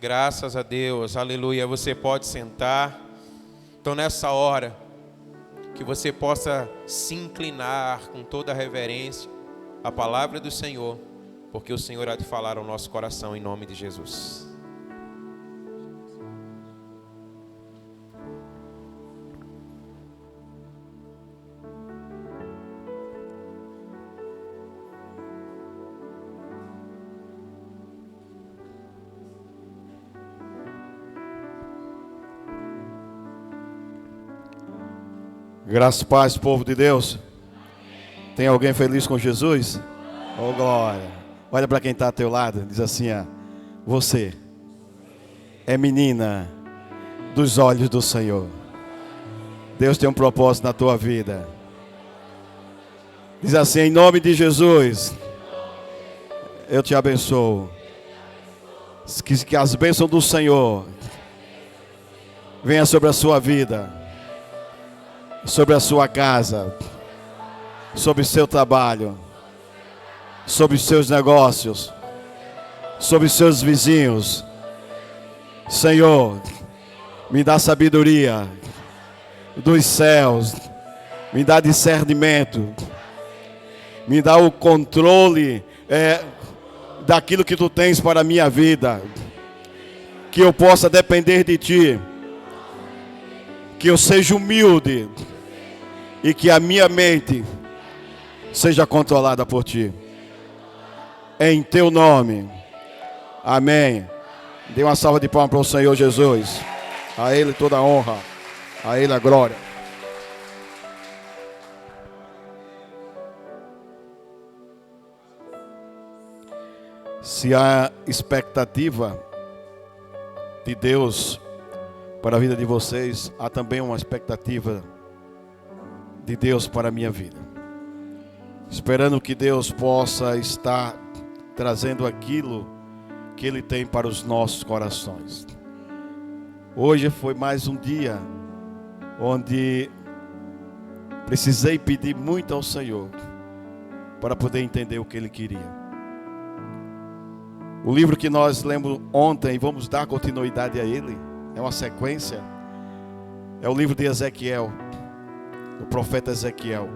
Graças a Deus, aleluia. Você pode sentar. Então nessa hora, que você possa se inclinar com toda a reverência à palavra do Senhor, porque o Senhor há de falar ao nosso coração em nome de Jesus. Graças e paz, povo de Deus. Tem alguém feliz com Jesus? Oh, glória. Olha para quem está ao teu lado. Diz assim, você é menina dos olhos do Senhor. Deus tem um propósito na tua vida. Diz assim, em nome de Jesus, eu te abençoo. Que as bênçãos do Senhor venham sobre a sua vida, sobre a sua casa, sobre o seu trabalho, sobre os seus negócios, sobre os seus vizinhos. Senhor, me dá sabedoria dos céus, me dá discernimento, me dá o controle daquilo que tu tens para a minha vida, que eu possa depender de ti, que eu seja humilde e que a minha mente seja controlada por ti. Em teu nome. Amém. Dê uma salva de palmas para o Senhor Jesus. A Ele toda a honra. A Ele a glória. Se há expectativa de Deus para a vida de vocês, há também uma expectativa de Deus para a minha vida. Esperando que Deus possa estar trazendo aquilo que Ele tem para os nossos corações. Hoje foi mais um dia onde precisei pedir muito ao Senhor para poder entender o que Ele queria. O livro que nós lemos ontem, vamos dar continuidade a ele, é uma sequência, é o livro de Ezequiel, do profeta Ezequiel.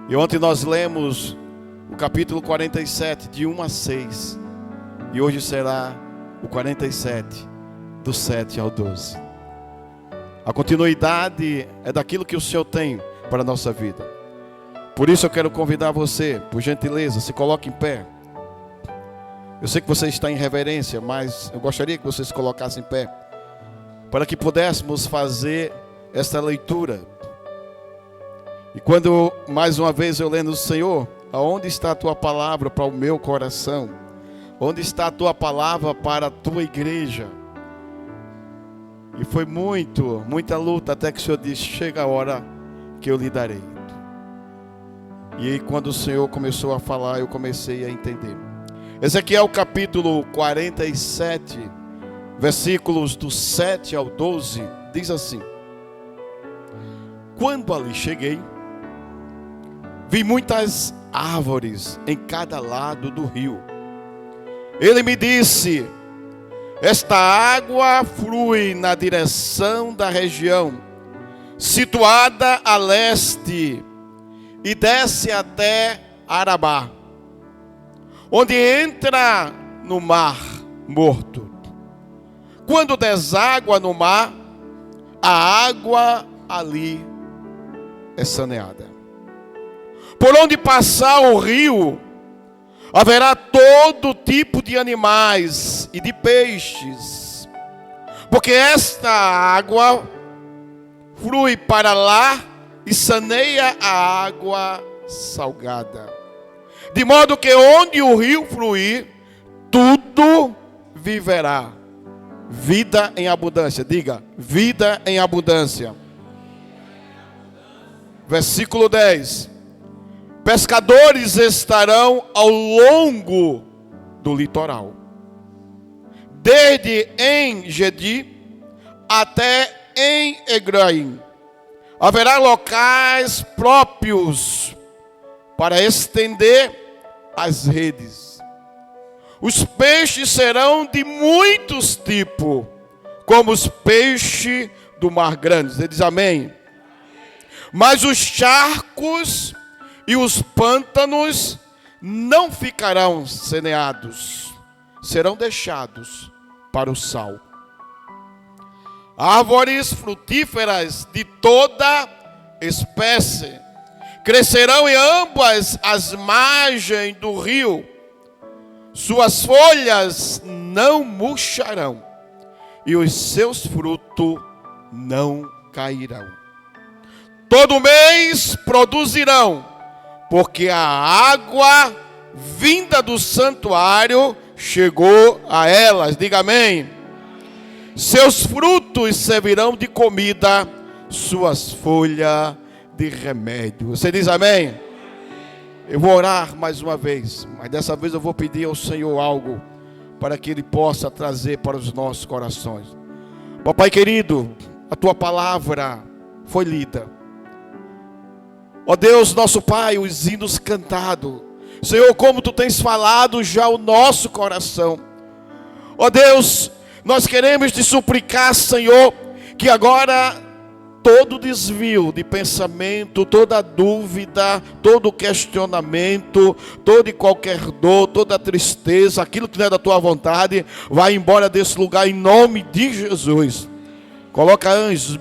E ontem nós lemos o capítulo 47, de 1 a 6. E hoje será o 47, do 7 ao 12. A continuidade é daquilo que o Senhor tem para a nossa vida. Por isso eu quero convidar você, por gentileza, se coloque em pé. Eu sei que você está em reverência, mas eu gostaria que você se colocasse em pé, para que pudéssemos fazer esta leitura. E quando mais uma vez eu lendo, Senhor, aonde está a tua palavra para o meu coração? Onde está a tua palavra para a tua igreja? E foi muita luta até que o Senhor disse, chega a hora que eu lhe darei. E aí quando o Senhor começou a falar, eu comecei a entender. Ezequiel capítulo 47, versículos do 7 ao 12, diz assim: quando ali cheguei, vi muitas árvores em cada lado do rio. Ele me disse, esta água flui na direção da região situada a leste e desce até Arabá, onde entra no mar morto. Quando deságua no mar, a água ali é saneada. Por onde passar o rio, haverá todo tipo de animais e de peixes, porque esta água flui para lá e saneia a água salgada. De modo que onde o rio fluir, tudo viverá. Vida em abundância. Diga, vida em abundância. Versículo 10. Pescadores estarão ao longo do litoral, desde En-Gedi até En-Egraim. Haverá locais próprios para estender as redes. Os peixes serão de muitos tipos, como os peixes do mar grande. Ele diz amém. Mas os charcos e os pântanos não ficarão saneados, serão deixados para o sal. Árvores frutíferas de toda espécie crescerão em ambas as margens do rio. Suas folhas não murcharão e os seus frutos não cairão. Todo mês produzirão, porque a água vinda do santuário chegou a elas. Diga amém. Seus frutos servirão de comida, suas folhas de remédio. Você diz amém? Eu vou orar mais uma vez, mas dessa vez eu vou pedir ao Senhor algo para que Ele possa trazer para os nossos corações. Papai querido, a Tua palavra foi lida. Ó Deus, nosso Pai, os hinos cantados. Senhor, como Tu tens falado já o nosso coração. Ó Deus, nós queremos Te suplicar, Senhor, que agora todo desvio de pensamento, toda dúvida, todo questionamento, toda e qualquer dor, toda tristeza, aquilo que não é da Tua vontade, vai embora desse lugar em nome de Jesus. Coloca anjos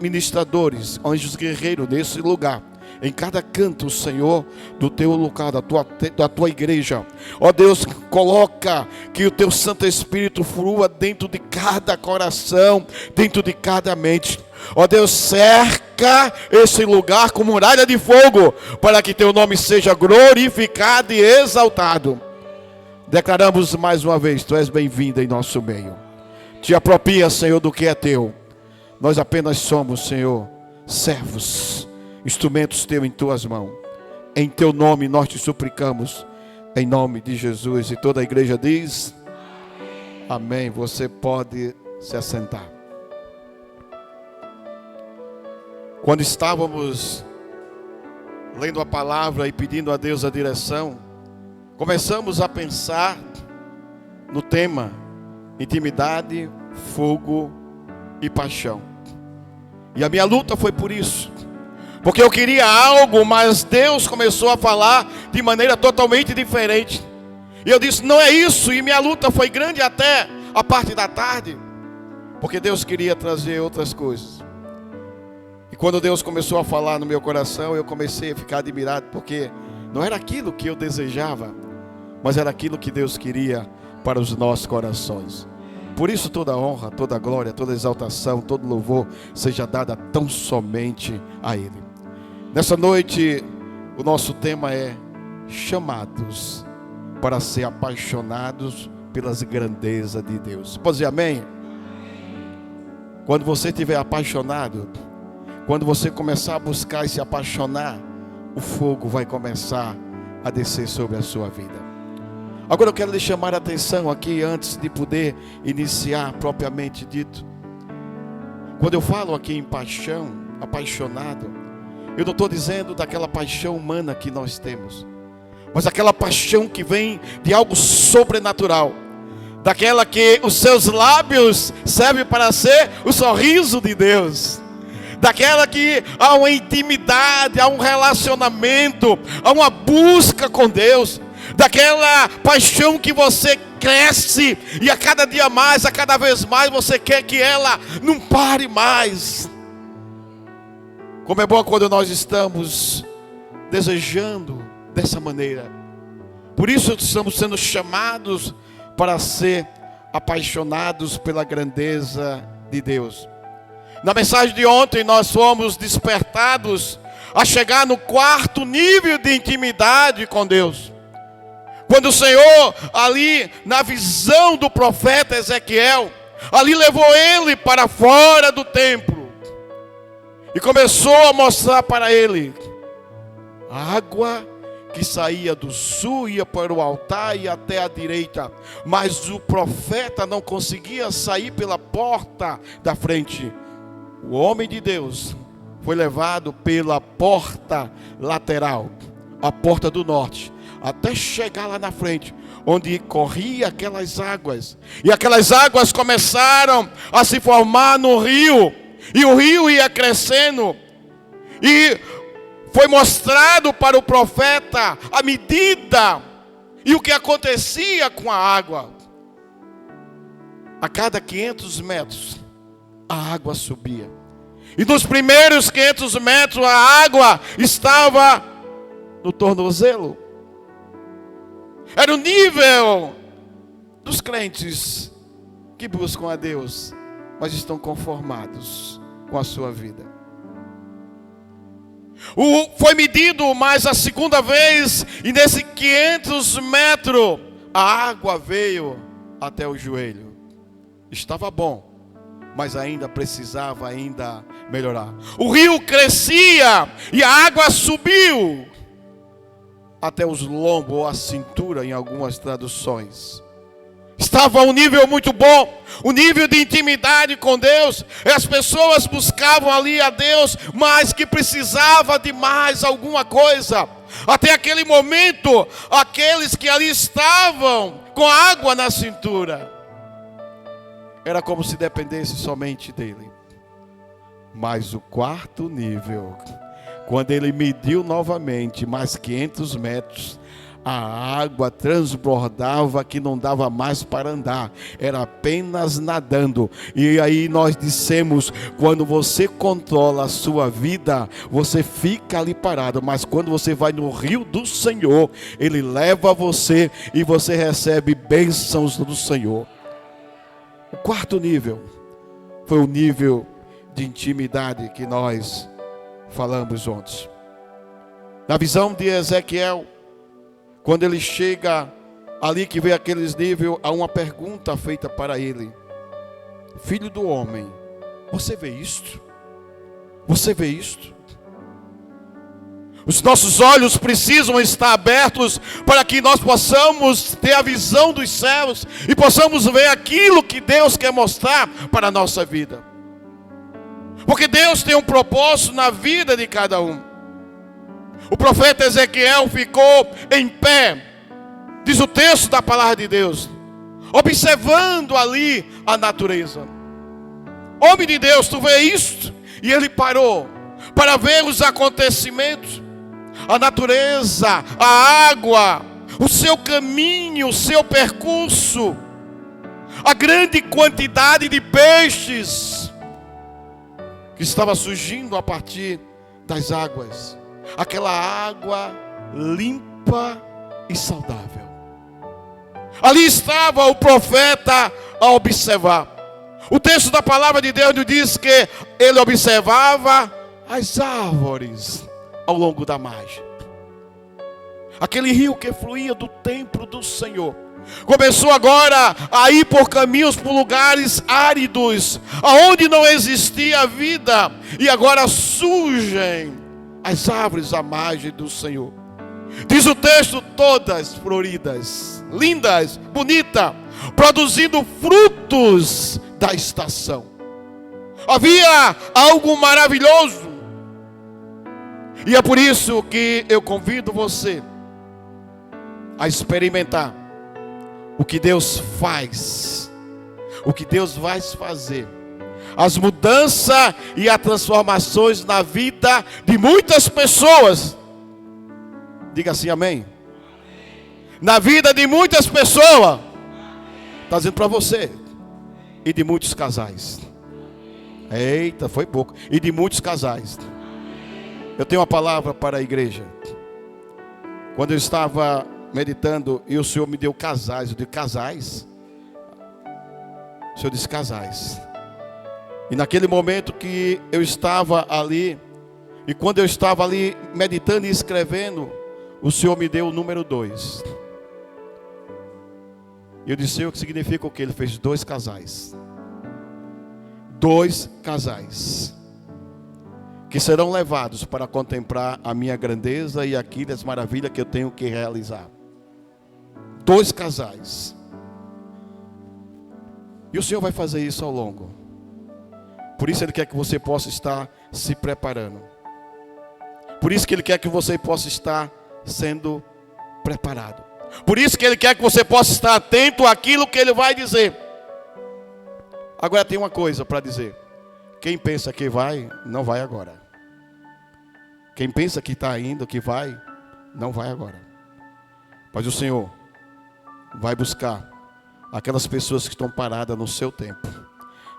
ministradores, anjos guerreiros nesse lugar. Em cada canto, Senhor, do Teu lugar, da tua igreja. Ó Deus, coloca que o Teu Santo Espírito flua dentro de cada coração, dentro de cada mente. Ó Deus, cerca esse lugar com muralha de fogo, para que Teu nome seja glorificado e exaltado. Declaramos mais uma vez, Tu és bem-vindo em nosso meio. Te apropria, Senhor, do que é Teu. Nós apenas somos, Senhor, servos, instrumentos Teus em Tuas mãos. Em Teu nome nós Te suplicamos, em nome de Jesus. E toda a igreja diz amém. Você pode se assentar. Quando estávamos lendo a palavra e pedindo a Deus a direção, começamos a pensar no tema intimidade, fogo e paixão. E a minha luta foi por isso. Porque eu queria algo, mas Deus começou a falar de maneira totalmente diferente. E eu disse, não é isso. E minha luta foi grande até a parte da tarde. Porque Deus queria trazer outras coisas. E quando Deus começou a falar no meu coração, eu comecei a ficar admirado. Porque não era aquilo que eu desejava, mas era aquilo que Deus queria para os nossos corações. Por isso toda honra, toda glória, toda exaltação, todo louvor seja dada tão somente a Ele. Nessa noite, o nosso tema é chamados para ser apaixonados pelas grandezas de Deus. Pode dizer amém? Quando você estiver apaixonado, quando você começar a buscar e se apaixonar, o fogo vai começar a descer sobre a sua vida. Agora eu quero lhe chamar a atenção aqui, antes de poder iniciar propriamente dito. Quando eu falo aqui em paixão, apaixonado, eu não estou dizendo daquela paixão humana que nós temos, mas aquela paixão que vem de algo sobrenatural, daquela que os seus lábios servem para ser o sorriso de Deus, daquela que há uma intimidade, há um relacionamento, há uma busca com Deus, daquela paixão que você cresce e a cada dia mais, a cada vez mais você quer que ela não pare mais. Como é bom quando nós estamos desejando dessa maneira. Por isso estamos sendo chamados para ser apaixonados pela grandeza de Deus. Na mensagem de ontem nós fomos despertados a chegar no quarto nível de intimidade com Deus. Quando o Senhor, ali na visão do profeta Ezequiel, ali levou ele para fora do templo e começou a mostrar para ele a água que saía do sul, ia para o altar e até a direita, mas o profeta não conseguia sair pela porta da frente. O homem de Deus foi levado pela porta lateral, a porta do norte, até chegar lá na frente, onde corria aquelas águas. E aquelas águas começaram a se formar no rio. E o rio ia crescendo. E foi mostrado para o profeta a medida e o que acontecia com a água. A cada 500 metros, a água subia. E nos primeiros 500 metros, a água estava no tornozelo. Era o nível dos crentes que buscam a Deus, mas estão conformados com a sua vida. Foi medido mais a segunda vez, e nesse 500 metros, a água veio até o joelho. Estava bom, mas ainda precisava melhorar. O rio crescia e a água subiu até os lombos ou a cintura, em algumas traduções. Estava um nível muito bom, um nível de intimidade com Deus. E as pessoas buscavam ali a Deus, mas que precisava de mais alguma coisa. Até aquele momento, aqueles que ali estavam com água na cintura, era como se dependesse somente dele. Mas o quarto nível, quando ele mediu novamente mais 500 metros, a água transbordava que não dava mais para andar, era apenas nadando. E aí nós dissemos, quando você controla a sua vida, você fica ali parado, mas quando você vai no rio do Senhor, Ele leva você e você recebe bênçãos do Senhor. O quarto nível foi o nível de intimidade que nós falamos ontem. Na visão de Ezequiel, quando ele chega ali que vê aqueles níveis, há uma pergunta feita para ele: filho do homem, você vê isto? Você vê isto? Os nossos olhos precisam estar abertos para que nós possamos ter a visão dos céus e possamos ver aquilo que Deus quer mostrar para a nossa vida. Porque Deus tem um propósito na vida de cada um. O profeta Ezequiel ficou em pé, diz o texto da palavra de Deus, observando ali a natureza. Homem de Deus, tu vê isto? E ele parou para ver os acontecimentos, a natureza, a água, o seu caminho, o seu percurso, a grande quantidade de peixes que estava surgindo a partir das águas. Aquela água limpa e saudável. Ali estava o profeta a observar. O texto da palavra de Deus nos diz que ele observava as árvores ao longo da margem. Aquele rio que fluía do templo do Senhor começou agora a ir por caminhos, por lugares áridos, aonde não existia vida, e agora surgem as árvores à margem do Senhor. Diz o texto, todas floridas, lindas, bonitas, produzindo frutos da estação. Havia algo maravilhoso. E é por isso que eu convido você a experimentar o que Deus faz, o que Deus vai fazer, as mudanças e as transformações na vida de muitas pessoas. Diga assim, amém. Na vida de muitas pessoas. Está dizendo para você. E de muitos casais. Eita, foi pouco. E de muitos casais. Eu tenho uma palavra para a igreja. Quando eu estava meditando e o Senhor me deu casais, eu disse casais. O Senhor disse casais. E naquele momento que eu estava ali, e quando eu estava ali meditando e escrevendo, o Senhor me deu o número 2. E eu disse, o que significa o que? Ele fez 2 casais. 2 casais. Que serão levados para contemplar a minha grandeza e aquelas maravilhas que eu tenho que realizar. 2 casais. E o Senhor vai fazer isso ao longo. Por isso Ele quer que você possa estar se preparando. Por isso que Ele quer que você possa estar sendo preparado. Por isso que Ele quer que você possa estar atento àquilo que Ele vai dizer. Agora tem uma coisa para dizer. Quem pensa que vai, não vai agora. Quem pensa que está indo, que vai, não vai agora. Mas o Senhor vai buscar aquelas pessoas que estão paradas no seu tempo.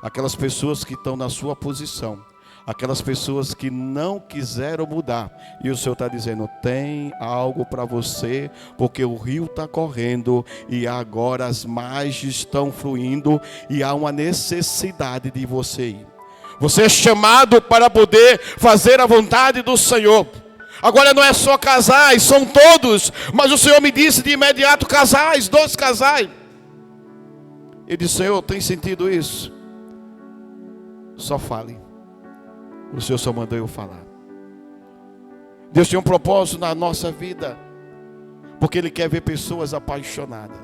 Aquelas pessoas que estão na sua posição. Aquelas pessoas que não quiseram mudar. E o Senhor está dizendo, tem algo para você, porque o rio está correndo e agora as margens estão fluindo e há uma necessidade de você ir. Você é chamado para poder fazer a vontade do Senhor. Agora não é só casais, são todos. Mas o Senhor me disse de imediato casais, 2 casais. Ele disse, Senhor, tem sentido isso? Só fale. O Senhor só mandou eu falar. Deus tem um propósito na nossa vida, porque Ele quer ver pessoas apaixonadas.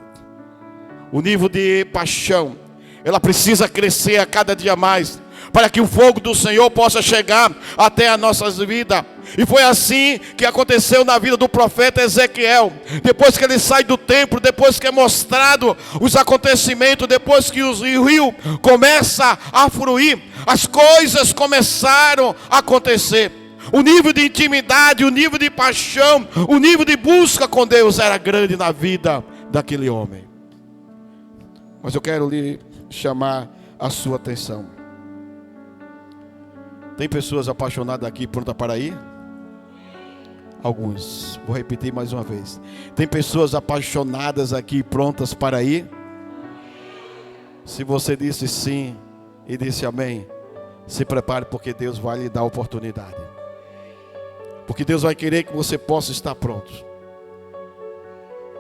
O nível de paixão, ela precisa crescer a cada dia mais, para que o fogo do Senhor possa chegar até as nossas vidas. E foi assim que aconteceu na vida do profeta Ezequiel. Depois que ele sai do templo, depois que é mostrado os acontecimentos, depois que o rio começa a fluir, as coisas começaram a acontecer. O nível de intimidade, o nível de paixão, o nível de busca com Deus era grande na vida daquele homem. Mas eu quero lhe chamar a sua atenção. Tem pessoas apaixonadas aqui prontas para ir? Alguns. Vou repetir mais uma vez. Tem pessoas apaixonadas aqui prontas para ir? Se você disse sim e disse amém, se prepare, porque Deus vai lhe dar a oportunidade. Porque Deus vai querer que você possa estar pronto.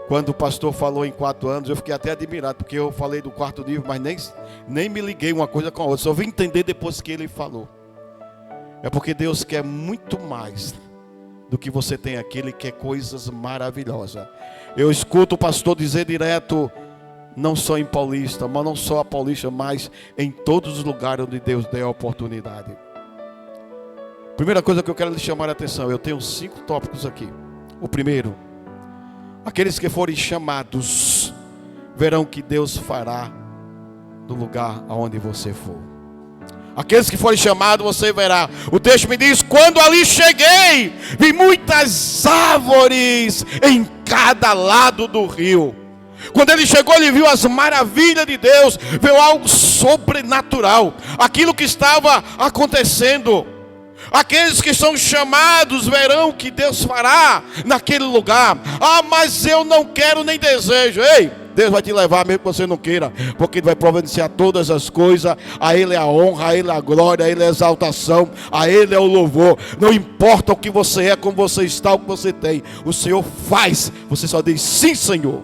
Quando o pastor falou em 4 anos, eu fiquei até admirado, porque eu falei do 4º nível, mas nem me liguei uma coisa com a outra. Só vim entender depois que ele falou. É porque Deus quer muito mais do que você tem aqui. Ele quer coisas maravilhosas. Eu escuto o pastor dizer direto, não só em Paulista, mas não só a Paulista, mas em todos os lugares onde Deus der a oportunidade. Primeira coisa que eu quero lhe chamar a atenção, eu tenho 5 tópicos aqui. O primeiro, aqueles que forem chamados verão que Deus fará no lugar aonde você for. Aqueles que forem chamados, você verá. O texto me diz, quando ali cheguei, vi muitas árvores em cada lado do rio. Quando ele chegou, ele viu as maravilhas de Deus, viu algo sobrenatural, aquilo que estava acontecendo. Aqueles que são chamados verão que Deus fará naquele lugar. Ah, mas eu não quero nem desejo. Ei, Deus vai te levar mesmo que você não queira, porque Ele vai providenciar todas as coisas. A Ele é a honra, a Ele é a glória, a Ele é a exaltação, a Ele é o louvor. Não importa o que você é, como você está, o que você tem, o Senhor faz. Você só diz sim, Senhor.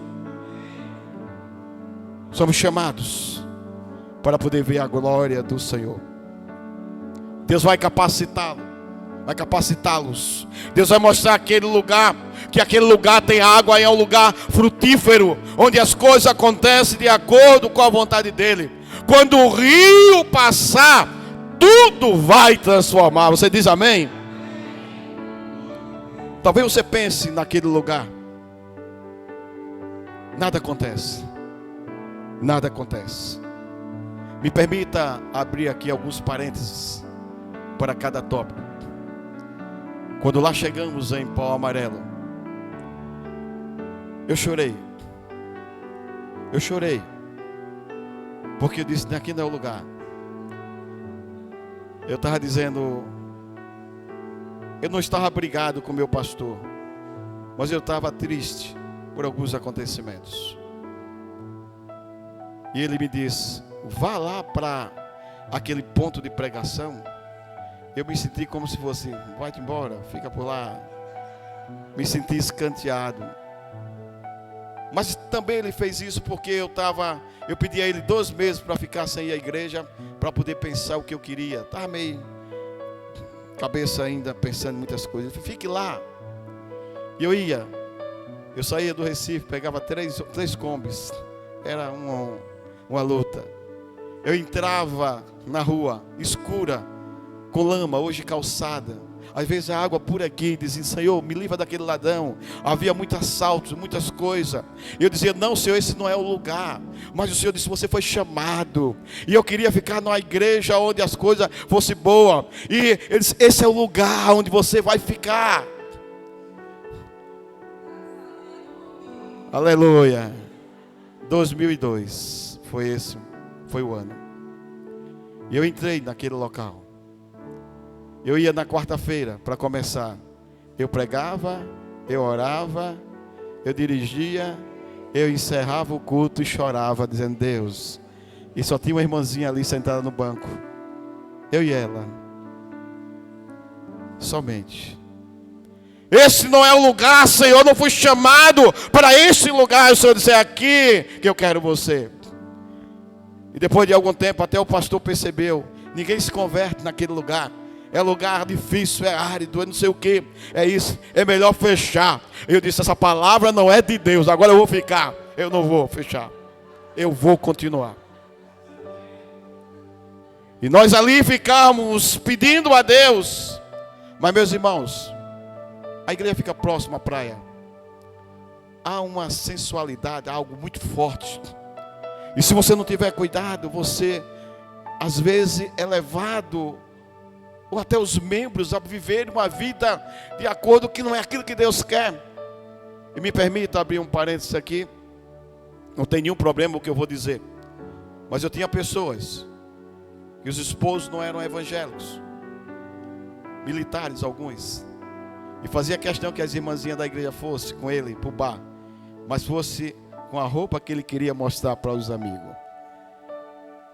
Somos chamados para poder ver a glória do Senhor. Deus vai capacitá-lo, vai capacitá-los. Deus vai mostrar aquele lugar, que aquele lugar tem água e é um lugar frutífero, onde as coisas acontecem de acordo com a vontade dEle. Quando o rio passar, tudo vai transformar. Você diz amém? Talvez você pense naquele lugar, nada acontece. Nada acontece. Me permita abrir aqui alguns parênteses para cada tópico. Quando lá chegamos em Pau Amarelo, eu chorei. Eu chorei. Porque eu disse, aqui não é o lugar. Eu estava dizendo, eu não estava brigado com meu pastor, mas eu estava triste por alguns acontecimentos. E ele me disse, vá lá para aquele ponto de pregação. Eu me senti como se fosse, vai-te embora, fica por lá. Me senti escanteado. Mas também ele fez isso porque eu pedi a ele 2 meses para ficar sem ir à igreja, para poder pensar o que eu queria. Estava meio cabeça ainda pensando em muitas coisas. Ele falou, fique lá. E eu saía do Recife, pegava 3 combis. Era uma luta. Eu entrava na rua escura, com lama, hoje calçada. Às vezes a água por aqui, dizia: Senhor, me livra daquele ladrão. Havia muitos assaltos, muitas coisas. E eu dizia: não, Senhor, esse não é o lugar. Mas o Senhor disse: você foi chamado. E eu queria ficar numa igreja onde as coisas fossem boas. E ele disse: esse é o lugar onde você vai ficar. Aleluia. 2002 foi o ano. E eu entrei naquele local. Eu ia na quarta-feira para começar. Eu pregava, eu orava, eu dirigia, eu encerrava o culto e chorava, dizendo: Deus. E só tinha uma irmãzinha ali sentada no banco. Eu e ela. Somente. Esse não é o lugar, Senhor. Eu não fui chamado para esse lugar. O Senhor disse: é aqui que eu quero você. E depois de algum tempo, até o pastor percebeu: ninguém se converte naquele lugar. É lugar difícil, é árido, é não sei o que. É isso, é melhor fechar. Eu disse: essa palavra não é de Deus. Agora eu vou ficar. Eu não vou fechar. Eu vou continuar. E nós ali ficamos pedindo a Deus. Mas, meus irmãos, a igreja fica próxima à praia. Há uma sensualidade, algo muito forte. E se você não tiver cuidado, você às vezes é levado, ou até os membros, a viver uma vida de acordo que não é aquilo que Deus quer. E me permita abrir um parênteses aqui. Não tem nenhum problema o que eu vou dizer. Mas eu tinha pessoas que os esposos não eram evangélicos, militares alguns, e fazia questão que as irmãzinhas da igreja fossem com ele para o bar, mas fosse com a roupa que ele queria mostrar para os amigos.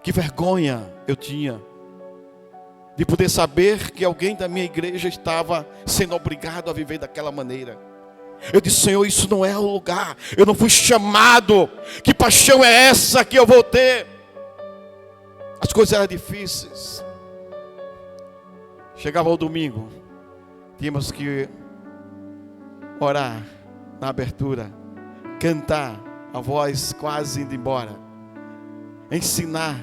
Que vergonha eu tinha de poder saber que alguém da minha igreja estava sendo obrigado a viver daquela maneira. Eu disse: Senhor, isso não é o lugar. Eu não fui chamado. Que paixão é essa que eu vou ter? As coisas eram difíceis. Chegava o domingo, tínhamos que orar na abertura, cantar, a voz quase indo embora, ensinar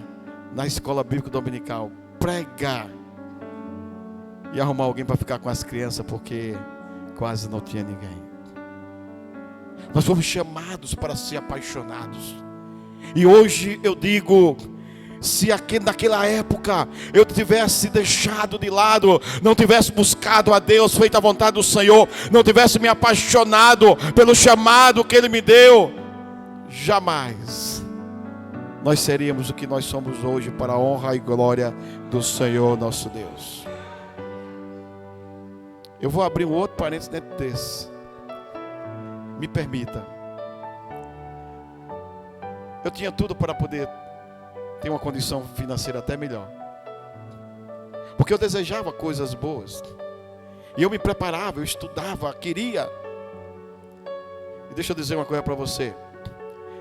na escola bíblica dominical, pregar e arrumar alguém para ficar com as crianças, porque quase não tinha ninguém. Nós fomos chamados para ser apaixonados. E hoje eu digo: se naquela época eu tivesse deixado de lado, não tivesse buscado a Deus, feito a vontade do Senhor, não tivesse me apaixonado pelo chamado que Ele me deu, jamais nós seríamos o que nós somos hoje, para a honra e glória do Senhor nosso Deus. Eu vou abrir um outro parênteses dentro desse. Me permita. Eu tinha tudo para poder ter uma condição financeira até melhor, porque eu desejava coisas boas, e eu me preparava, eu estudava, queria. E deixa eu dizer uma coisa para você: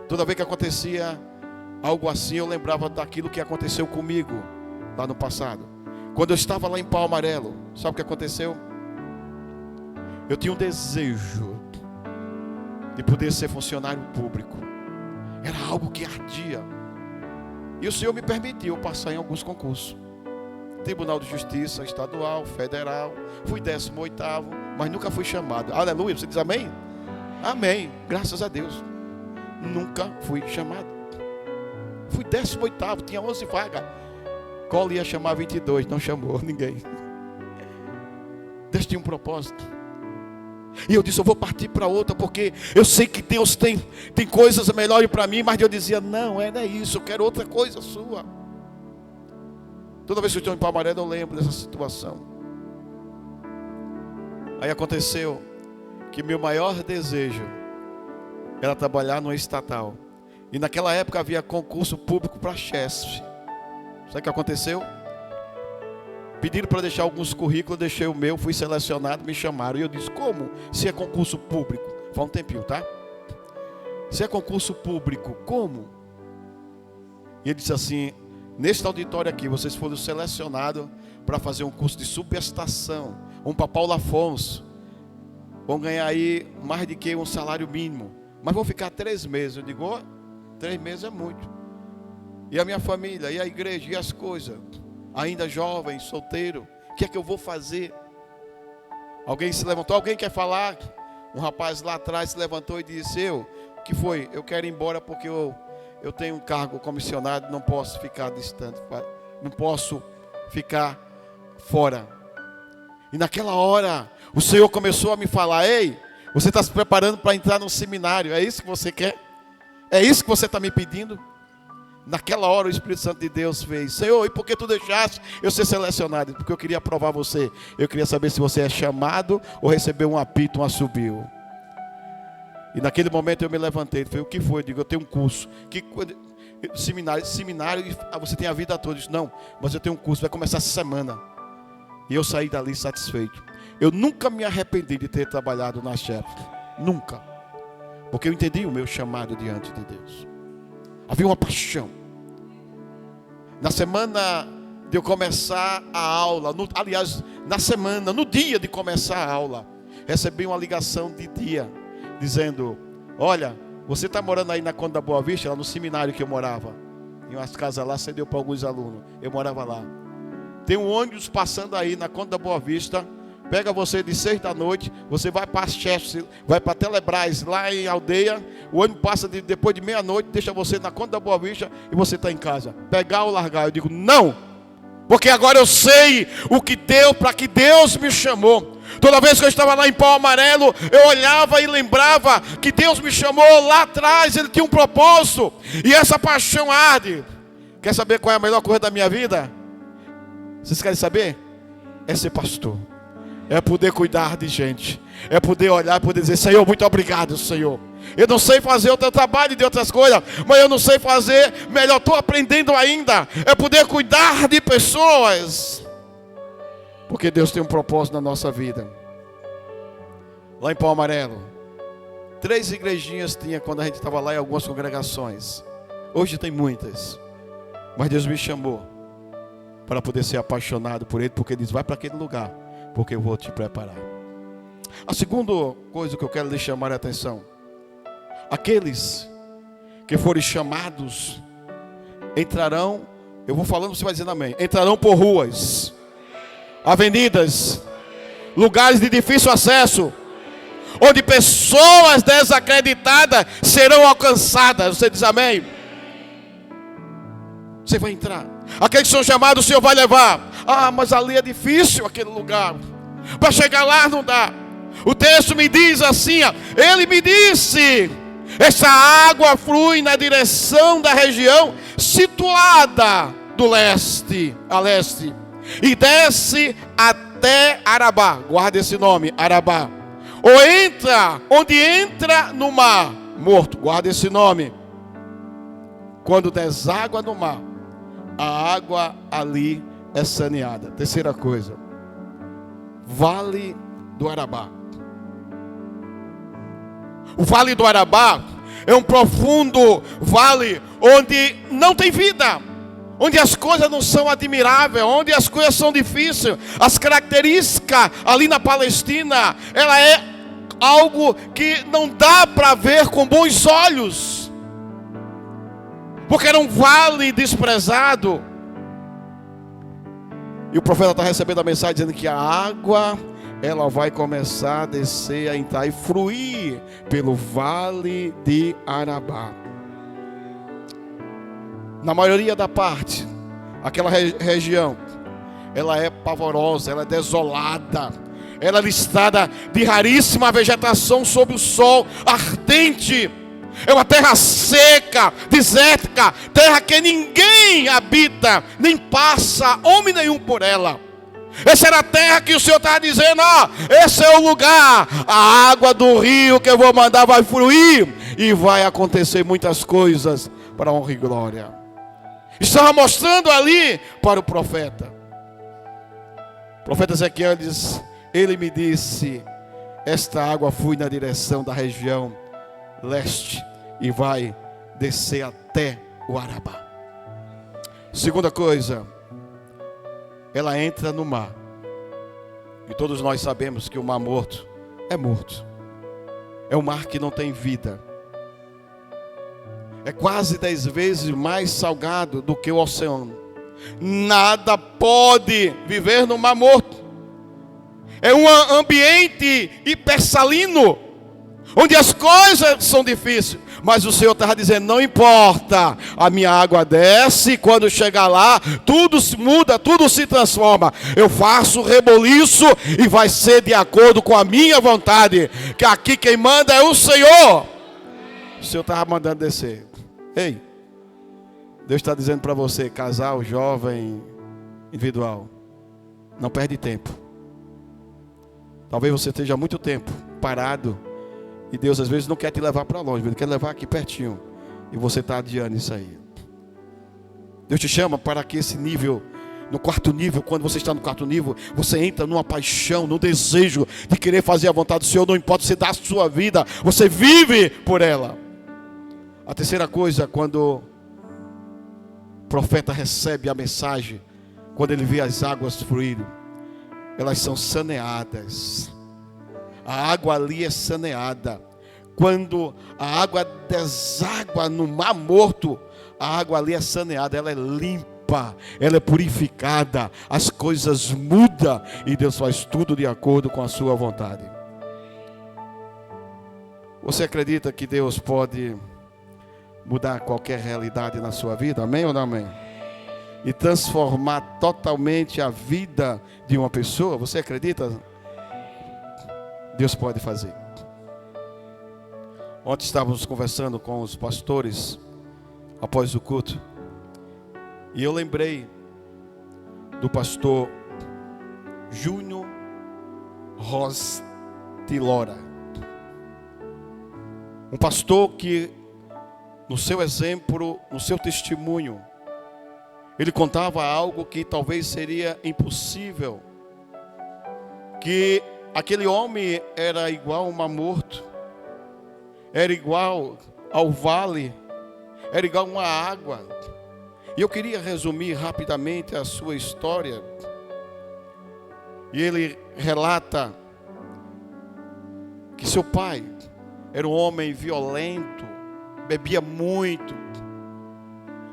toda vez que acontecia algo assim, eu lembrava daquilo que aconteceu comigo lá no passado. Quando eu estava lá em Pau Amarelo, sabe o que aconteceu? Eu tinha um desejo de poder ser funcionário público. Era algo que ardia. E o Senhor me permitiu passar em alguns concursos. Tribunal de Justiça, Estadual, Federal. Fui 18º, mas nunca fui chamado. Aleluia, você diz amém? Amém, graças a Deus. Nunca fui chamado. Fui 18º, tinha 11 vagas. Cola ia chamar 22, não chamou ninguém. Deus tinha um propósito. E eu disse: eu vou partir para outra, porque eu sei que Deus tem coisas melhores para mim. Mas eu dizia: não é isso, eu quero outra coisa sua. Toda vez que eu estou em Pau Amarelo, eu lembro dessa situação. Aí aconteceu que meu maior desejo era trabalhar no estatal. E naquela época havia concurso público para chefe. Sabe o que aconteceu? Pediram para deixar alguns currículos, eu deixei o meu, fui selecionado, me chamaram. E eu disse: como? Se é concurso público. Faz um tempinho, tá? Se é concurso público, como? E ele disse assim: neste auditório aqui, vocês foram selecionados para fazer um curso de subestação, para Paulo Afonso. Vão ganhar aí mais de que um salário mínimo. Mas vão ficar 3 meses. Eu digo: 3 meses é muito. E a minha família, e a igreja, e as coisas. Ainda jovem, solteiro, o que é que eu vou fazer? Alguém se levantou, alguém quer falar? Um rapaz lá atrás se levantou e disse: o que foi? Eu quero ir embora porque eu tenho um cargo comissionado, não posso ficar distante, não posso ficar fora. E naquela hora, o Senhor começou a me falar: ei, você está se preparando para entrar num seminário, é isso que você quer? É isso que você está me pedindo? Naquela hora o Espírito Santo de Deus fez: Senhor, e por que tu deixaste eu ser selecionado? Porque eu queria provar você. Eu queria saber se você é chamado ou recebeu um apito, um assobio. E naquele momento eu me levantei. Ele falou: o que foi? Eu digo: eu tenho um curso. Seminário, você tem a vida toda. Eu disse: não, mas eu tenho um curso, vai começar essa semana. E eu saí dali satisfeito. Eu nunca me arrependi de ter trabalhado na Shep. Nunca. Porque eu entendi o meu chamado diante de Deus. Havia uma paixão. Na semana de eu começar a aula, no dia de começar a aula, recebi uma ligação de dia, dizendo: olha, você está morando aí na Conde da Boa Vista, lá no seminário que eu morava. Em umas casas lá, cedeu para alguns alunos. Eu morava lá. Tem um ônibus passando aí na Conde da Boa Vista. Pega você de 6 da noite, você vai para Chester, vai para Telebrás, lá em Aldeia. O ônibus passa depois de meia-noite, deixa você na Conde da Boa Vista e você está em casa. Pegar ou largar? Eu digo: não, porque agora eu sei o que deu, para que Deus me chamou. Toda vez que eu estava lá em Pau Amarelo, eu olhava e lembrava que Deus me chamou lá atrás, Ele tinha um propósito, e essa paixão arde. Quer saber qual é a melhor coisa da minha vida? Vocês querem saber? É ser pastor. É poder cuidar de gente. É poder olhar e poder dizer: Senhor, muito obrigado, Senhor. Eu não sei fazer o teu trabalho de outras coisas, mas eu não sei fazer melhor, estou aprendendo ainda. É poder cuidar de pessoas. Porque Deus tem um propósito na nossa vida. Lá em Pau Amarelo, 3 igrejinhas tinha quando a gente estava lá, em algumas congregações. Hoje tem muitas. Mas Deus me chamou para poder ser apaixonado por Ele, porque Ele diz: vai para aquele lugar, porque eu vou te preparar. A segunda coisa que eu quero lhe chamar a atenção: aqueles que forem chamados entrarão, eu vou falando, você vai dizendo amém. Entrarão por ruas, avenidas, lugares de difícil acesso, onde pessoas desacreditadas serão alcançadas. Você diz amém? Você vai entrar. Aqueles que são chamados, o Senhor vai levar. Ah, mas ali é difícil aquele lugar. Para chegar lá não dá. O texto me diz assim, ó, Ele me disse: essa água flui na direção da região situada do leste a leste e desce até Arabá. Guarda esse nome, Arabá. Ou entra, onde entra no mar morto. Guarda esse nome. Quando deságua no mar, a água ali é saneada. Terceira coisa: Vale do Arabá. O Vale do Arabá é um profundo vale onde não tem vida, onde as coisas não são admiráveis, onde as coisas são difíceis. As características ali na Palestina, ela é algo que não dá para ver com bons olhos, porque era um vale desprezado. E o profeta está recebendo a mensagem dizendo que a água, ela vai começar a descer, a entrar e fluir pelo vale de Arabá. Na maioria da parte, aquela região, ela é pavorosa, ela é desolada, ela é listada de raríssima vegetação sob o sol ardente. É uma terra seca, desértica, terra que ninguém habita, nem passa homem nenhum por ela. Essa era a terra que o Senhor estava dizendo: ó, esse é o lugar, a água do rio que eu vou mandar vai fluir, e vai acontecer muitas coisas para a honra e glória. Estava mostrando ali para o profeta. O profeta Ezequiel diz: ele me disse, esta água flui na direção da região leste e vai descer até o Arabá. Segunda coisa, ela entra no mar. E todos nós sabemos que o mar morto é morto. É um mar que não tem vida. É quase 10 vezes mais salgado do que o oceano. Nada pode viver no mar morto. É um ambiente hipersalino, onde as coisas são difíceis. Mas o Senhor estava dizendo, não importa, a minha água desce, quando chegar lá, tudo se muda, tudo se transforma. Eu faço reboliço e vai ser de acordo com a minha vontade. Que aqui quem manda é o Senhor. O Senhor estava mandando descer. Ei, Deus está dizendo para você, casal, jovem, individual, não perde tempo. Talvez você esteja há muito tempo parado. E Deus às vezes não quer te levar para longe, Ele quer levar aqui pertinho. E você está adiando isso aí. Deus te chama para que esse nível, no quarto nível, quando você está no quarto nível, você entra numa paixão, num desejo de querer fazer a vontade do Senhor. Não importa se dá a sua vida, você vive por ela. A terceira coisa, quando o profeta recebe a mensagem, quando ele vê as águas fluírem, elas são saneadas. A água ali é saneada. Quando a água deságua no mar morto, a água ali é saneada, ela é limpa, ela é purificada, as coisas mudam e Deus faz tudo de acordo com a sua vontade. Você acredita que Deus pode mudar qualquer realidade na sua vida? Amém ou não amém? E transformar totalmente a vida de uma pessoa? Você acredita? Deus pode fazer. Ontem estávamos conversando com os pastores após o culto, e eu lembrei do pastor Júnior Rostilora, um pastor que no seu exemplo, no seu testemunho, ele contava algo que talvez seria impossível, que aquele homem era igual a um mar morto, era igual ao vale, era igual a uma água. E eu queria resumir rapidamente a sua história. E ele relata que seu pai era um homem violento, bebia muito,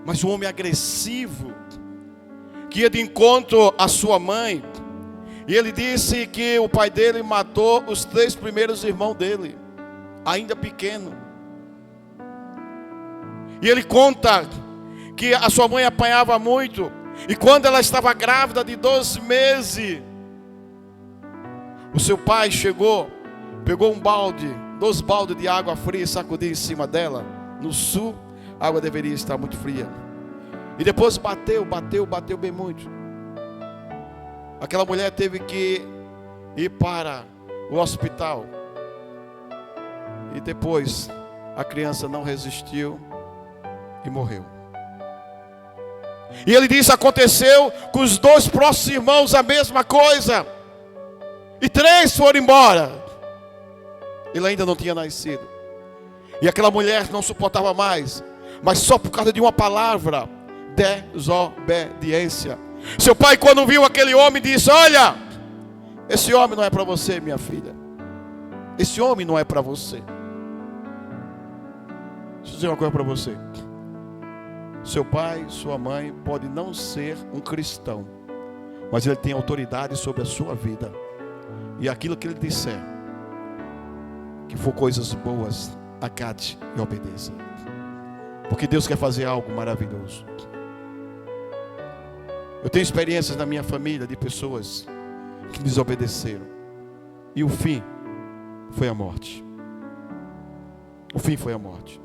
mas um homem agressivo, que ia de encontro à sua mãe. E ele disse que o pai dele matou os 3 primeiros irmãos dele, ainda pequeno. E ele conta que a sua mãe apanhava muito. E quando ela estava grávida de 12 meses, o seu pai chegou, pegou um balde, 2 baldes de água fria e sacudiu em cima dela. No sul, a água deveria estar muito fria. E depois bateu bem muito. Aquela mulher teve que ir para o hospital. E depois a criança não resistiu e morreu. E ele disse: aconteceu com os 2 próximos irmãos a mesma coisa. E 3 foram embora. Ele ainda não tinha nascido. E aquela mulher não suportava mais, mas só por causa de uma palavra: desobediência. Seu pai, quando viu aquele homem, disse: olha, esse homem não é para você, minha filha. Esse homem não é para você. Deixa eu dizer uma coisa para você. Seu pai, sua mãe pode não ser um cristão, mas ele tem autoridade sobre a sua vida. E aquilo que ele disser, que for coisas boas, acate e obedeça. Porque Deus quer fazer algo maravilhoso. Eu tenho experiências na minha família de pessoas que desobedeceram. E o fim foi a morte. O fim foi a morte.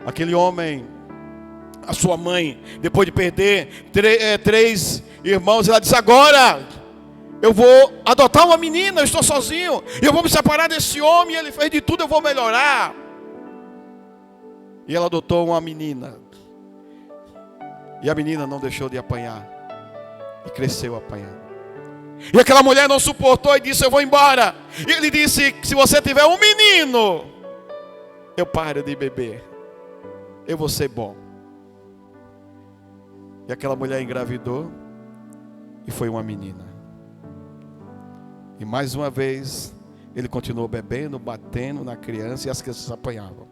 Aquele homem, a sua mãe, depois de perder 3 irmãos, ela disse: agora eu vou adotar uma menina, eu estou sozinho, eu vou me separar desse homem, ele fez de tudo, eu vou melhorar. E ela adotou uma menina. E a menina não deixou de apanhar. E cresceu apanhando. E aquela mulher não suportou e disse: eu vou embora. E ele disse: se você tiver um menino, eu paro de beber. Eu vou ser bom. E aquela mulher engravidou. E foi uma menina. E mais uma vez, ele continuou bebendo, batendo na criança. E as crianças apanhavam.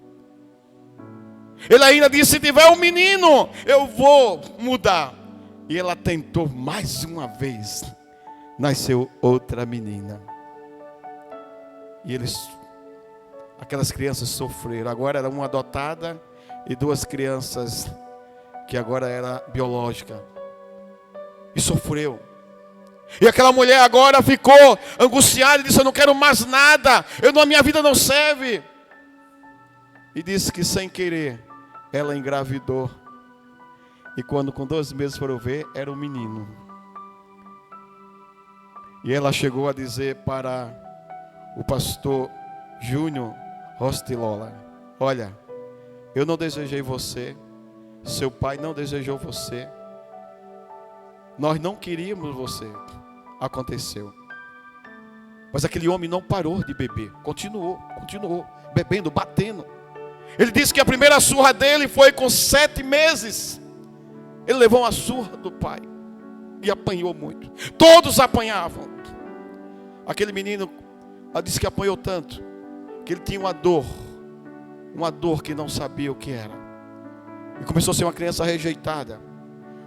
Ele ainda disse: se tiver um menino, eu vou mudar. E ela tentou mais uma vez. nasceu outra menina. E aquelas crianças sofreram. Agora era uma adotada e 2 crianças que agora era biológica. E sofreu. E aquela mulher agora ficou angustiada e disse: eu não quero mais nada, a minha vida não serve. E disse que sem querer ela engravidou. E quando com 2 meses foram ver, era um menino. E ela chegou a dizer para o pastor Júnior Rostilola: olha, eu não desejei você, seu pai não desejou você, nós não queríamos você. Aconteceu. Mas aquele homem não parou de beber, continuou bebendo, batendo. Ele disse que a primeira surra dele foi com 7 meses. Ele levou uma surra do pai e apanhou muito. Todos apanhavam. Aquele menino, ela disse que apanhou tanto que ele tinha uma dor que não sabia o que era. E começou a ser uma criança rejeitada,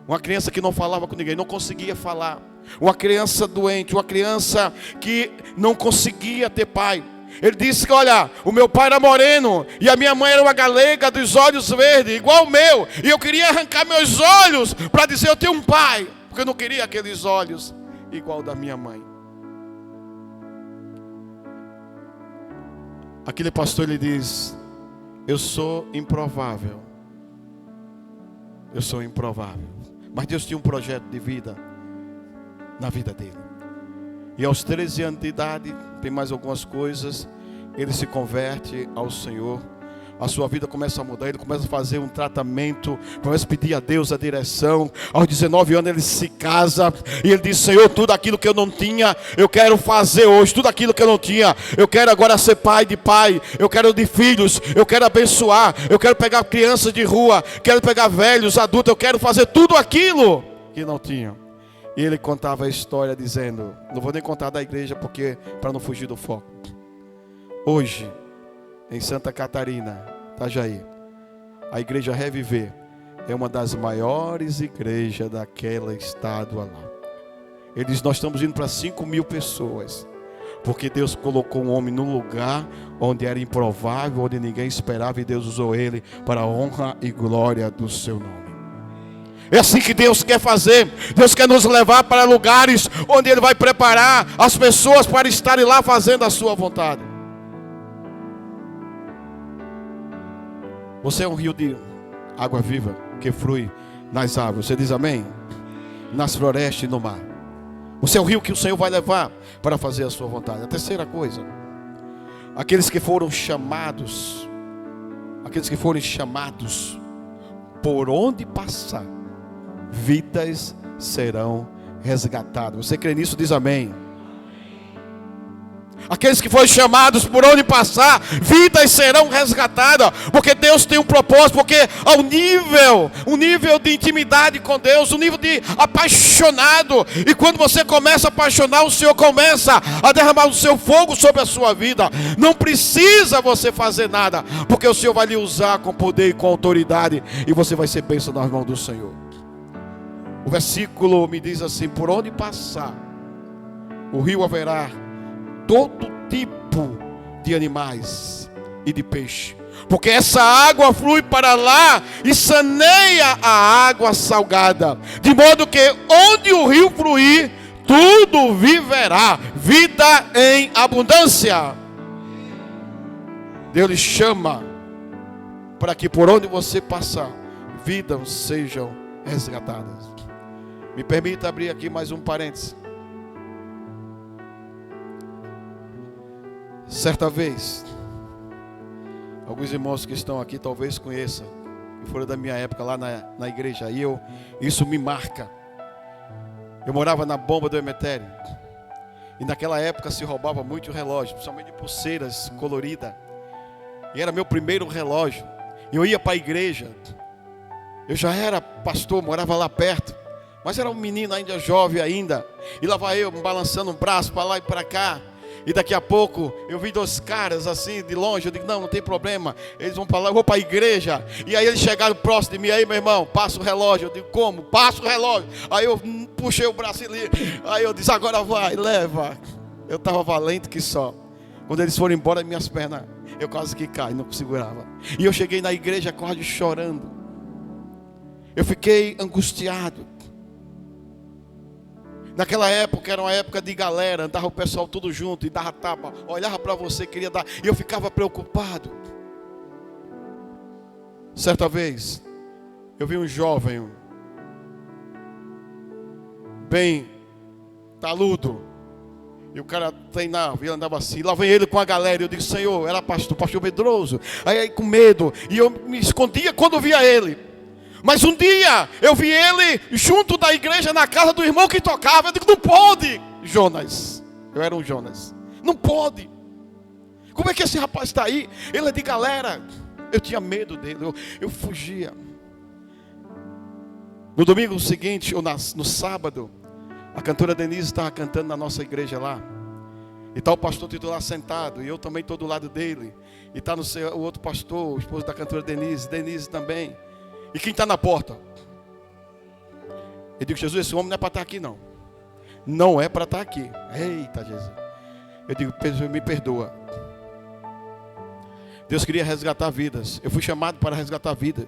uma criança que não falava com ninguém, não conseguia falar, uma criança doente, uma criança que não conseguia ter pai. Ele disse que, olha, o meu pai era moreno e a minha mãe era uma galega dos olhos verdes, igual o meu. E eu queria arrancar meus olhos para dizer: eu tenho um pai, porque eu não queria aqueles olhos igual da minha mãe. Aquele pastor, ele diz: eu sou improvável. Eu sou improvável. Mas Deus tinha um projeto de vida na vida dele. E aos 13 anos de idade, tem mais algumas coisas, ele se converte ao Senhor. A sua vida começa a mudar, ele começa a fazer um tratamento, começa a pedir a Deus a direção. Aos 19 anos ele se casa e ele diz: Senhor, tudo aquilo que eu não tinha, eu quero fazer hoje. Tudo aquilo que eu não tinha, eu quero agora ser pai, eu quero de filhos, eu quero abençoar, eu quero pegar crianças de rua, quero pegar velhos, adultos, eu quero fazer tudo aquilo que não tinha. E ele contava a história dizendo, não vou nem contar da igreja porque para não fugir do foco. Hoje, em Santa Catarina, Itajaí, a igreja Reviver é uma das maiores igrejas daquele estado lá. Ele diz: nós estamos indo para 5.000 pessoas, porque Deus colocou um homem num lugar onde era improvável, onde ninguém esperava, e Deus usou ele para a honra e glória do seu nome. É assim que Deus quer fazer. Deus quer nos levar para lugares onde Ele vai preparar as pessoas para estarem lá fazendo a sua vontade. Você é um rio de água viva que flui nas árvores. Você diz amém? Nas florestas e no mar. Você é o rio que o Senhor vai levar para fazer a sua vontade. A terceira coisa, aqueles que foram chamados, por onde passar, vidas serão resgatadas. Você crê nisso? Diz amém. Aqueles que foram chamados, por onde passar, vidas serão resgatadas. Porque Deus tem um propósito. Porque ao nível de intimidade com Deus, o nível de apaixonado. E quando você começa a apaixonar, o Senhor começa a derramar o seu fogo sobre a sua vida. Não precisa você fazer nada, porque o Senhor vai lhe usar com poder e com autoridade, e você vai ser bênção nas mãos do Senhor. O versículo me diz assim: por onde passar o rio haverá todo tipo de animais e de peixe, porque essa água flui para lá e saneia a água salgada, de modo que onde o rio fluir, tudo viverá, vida em abundância. Deus lhe chama para que por onde você passar, vidas sejam resgatadas. Me permita abrir aqui mais um parênteses. Certa vez, alguns irmãos que estão aqui talvez conheçam, que foram da minha época lá na igreja, e isso me marca. Eu morava na bomba do Emetério, e naquela época se roubava muito relógio, principalmente de pulseiras coloridas, e era meu primeiro relógio. Eu ia para a igreja, eu já era pastor, morava lá perto, mas era um menino ainda jovem ainda, e lá vai eu balançando o braço para lá e para cá. E daqui a pouco eu vi 2 caras assim de longe. Eu digo, não tem problema. Eles vão para lá, eu vou para a igreja. E aí eles chegaram próximo de mim. Aí, meu irmão, passa o relógio. Eu digo, como? Passa o relógio. Aí eu puxei o braço ali. Aí eu disse, agora vai, leva. Eu estava valente que só. Quando eles foram embora, minhas pernas, eu quase que caí, não segurava. E eu cheguei na igreja quase chorando. Eu fiquei angustiado. Naquela época era uma época de galera, andava o pessoal tudo junto e dava tapa, olhava para você, queria dar, e eu ficava preocupado. Certa vez, eu vi um jovem, bem taludo, e o cara treinava, ele andava assim, lá vem ele com a galera, e eu digo, Senhor, era pastor medroso, aí com medo, e eu me escondia quando eu via ele. Mas um dia eu vi ele junto da igreja na casa do irmão que tocava. Eu digo, não pode, Jonas. Eu era um Jonas. Não pode. Como é que esse rapaz está aí? Ele é de galera. Eu tinha medo dele, eu fugia. No domingo seguinte, ou no sábado, a cantora Denise estava cantando na nossa igreja lá. E está o pastor titular sentado, e eu também estou do lado dele. E está o outro pastor, o esposo da cantora Denise também. E quem está na porta? Eu digo, Jesus, esse homem não é para estar aqui não. Não é para estar aqui. Eita, Jesus. Eu digo, me perdoa. Deus queria resgatar vidas. Eu fui chamado para resgatar vida.